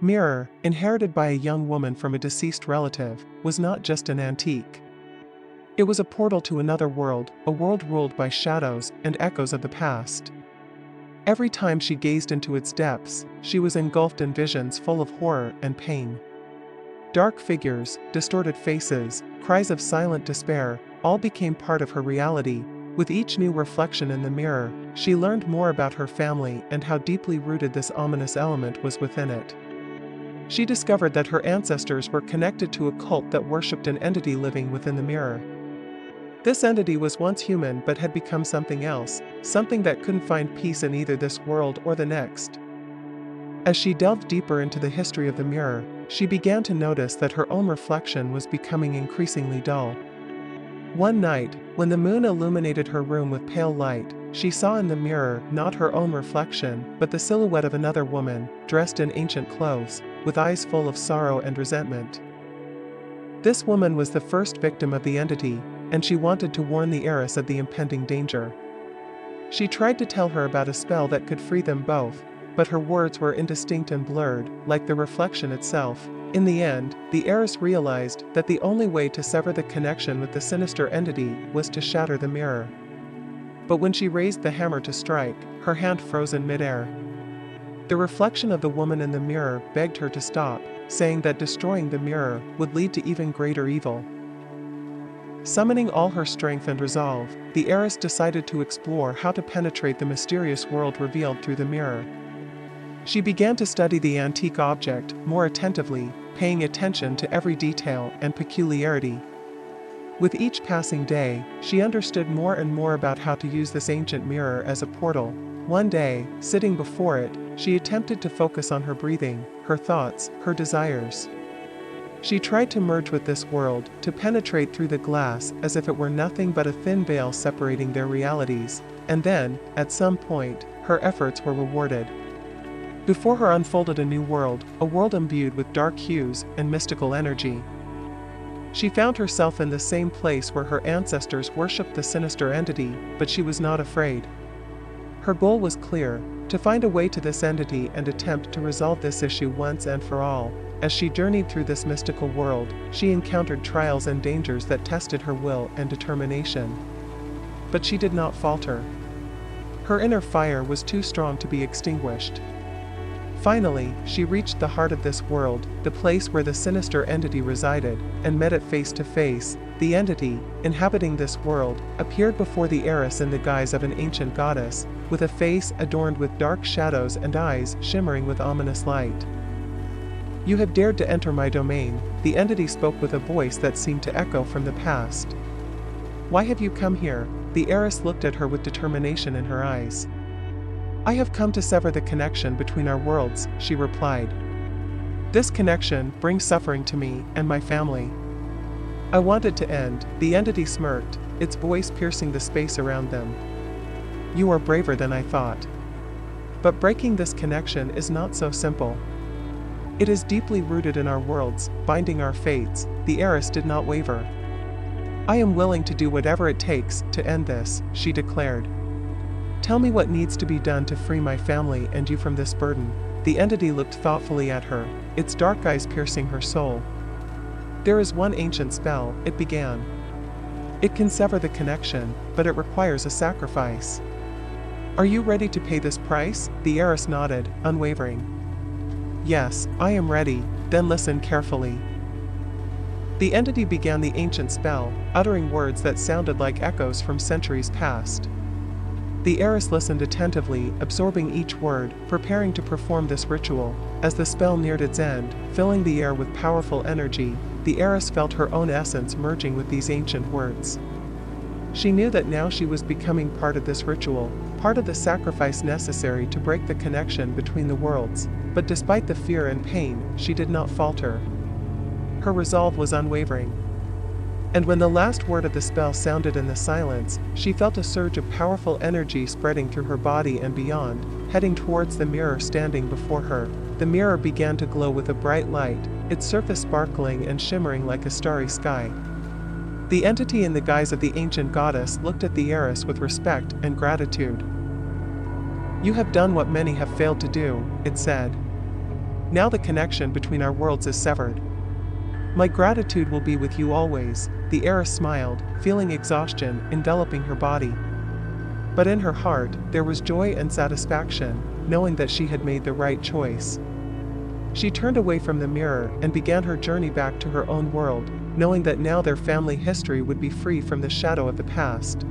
Mirror, inherited by a young woman from a deceased relative, was not just an antique. It was a portal to another world, a world ruled by shadows and echoes of the past. Every time she gazed into its depths, she was engulfed in visions full of horror and pain. Dark figures, distorted faces, cries of silent despair, all became part of her reality. With each new reflection in the mirror, she learned more about her family and how deeply rooted this ominous element was within it. She discovered that her ancestors were connected to a cult that worshipped an entity living within the mirror. This entity was once human but had become something else, something that couldn't find peace in either this world or the next. As she delved deeper into the history of the mirror, she began to notice that her own reflection was becoming increasingly dull. One night, when the moon illuminated her room with pale light, she saw in the mirror not her own reflection, but the silhouette of another woman, dressed in ancient clothes, with eyes full of sorrow and resentment. This woman was the first victim of the entity, and she wanted to warn the heiress of the impending danger. She tried to tell her about a spell that could free them both, but her words were indistinct and blurred, like the reflection itself. In the end, the heiress realized that the only way to sever the connection with the sinister entity was to shatter the mirror. But when she raised the hammer to strike, her hand froze in midair. The reflection of the woman in the mirror begged her to stop, saying that destroying the mirror would lead to even greater evil. Summoning all her strength and resolve, the heiress decided to explore how to penetrate the mysterious world revealed through the mirror. She began to study the antique object more attentively, paying attention to every detail and peculiarity. With each passing day, she understood more and more about how to use this ancient mirror as a portal. One day, sitting before it, she attempted to focus on her breathing, her thoughts, her desires. She tried to merge with this world, to penetrate through the glass as if it were nothing but a thin veil separating their realities, and then, at some point, her efforts were rewarded. Before her unfolded a new world, a world imbued with dark hues and mystical energy. She found herself in the same place where her ancestors worshipped the sinister entity, but she was not afraid. Her goal was clear: to find a way to this entity and attempt to resolve this issue once and for all. As she journeyed through this mystical world, she encountered trials and dangers that tested her will and determination. But she did not falter. Her inner fire was too strong to be extinguished. Finally, she reached the heart of this world, the place where the sinister entity resided, and met it face to face. The entity, inhabiting this world, appeared before the heiress in the guise of an ancient goddess, with a face adorned with dark shadows and eyes shimmering with ominous light. "You have dared to enter my domain," the entity spoke with a voice that seemed to echo from the past. "Why have you come here?" The heiress looked at her with determination in her eyes. "I have come to sever the connection between our worlds," she replied. "This connection brings suffering to me and my family. I want it to end." The entity smirked, its voice piercing the space around them. "You are braver than I thought. But breaking this connection is not so simple. It is deeply rooted in our worlds, binding our fates." The heiress did not waver. "I am willing to do whatever it takes to end this," she declared. "Tell me what needs to be done to free my family and you from this burden." The entity looked thoughtfully at her, its dark eyes piercing her soul. "There is one ancient spell," it began. "It can sever the connection, but it requires a sacrifice. Are you ready to pay this price?" The heiress nodded, unwavering. "Yes, I am ready." "Then listen carefully." The entity began the ancient spell, uttering words that sounded like echoes from centuries past. The heiress listened attentively, absorbing each word, preparing to perform this ritual. As the spell neared its end, filling the air with powerful energy, the heiress felt her own essence merging with these ancient words. She knew that now she was becoming part of this ritual, part of the sacrifice necessary to break the connection between the worlds. But despite the fear and pain, she did not falter. Her resolve was unwavering. And when the last word of the spell sounded in the silence, she felt a surge of powerful energy spreading through her body and beyond, heading towards the mirror standing before her. The mirror began to glow with a bright light, its surface sparkling and shimmering like a starry sky. The entity in the guise of the ancient goddess looked at the heiress with respect and gratitude. "You have done what many have failed to do," it said. Now the connection between our worlds is severed. My gratitude will be with you always, the heiress smiled, feeling exhaustion enveloping her body. But in her heart, there was joy and satisfaction, knowing that she had made the right choice. She turned away from the mirror and began her journey back to her own world, knowing that now their family history would be free from the shadow of the past.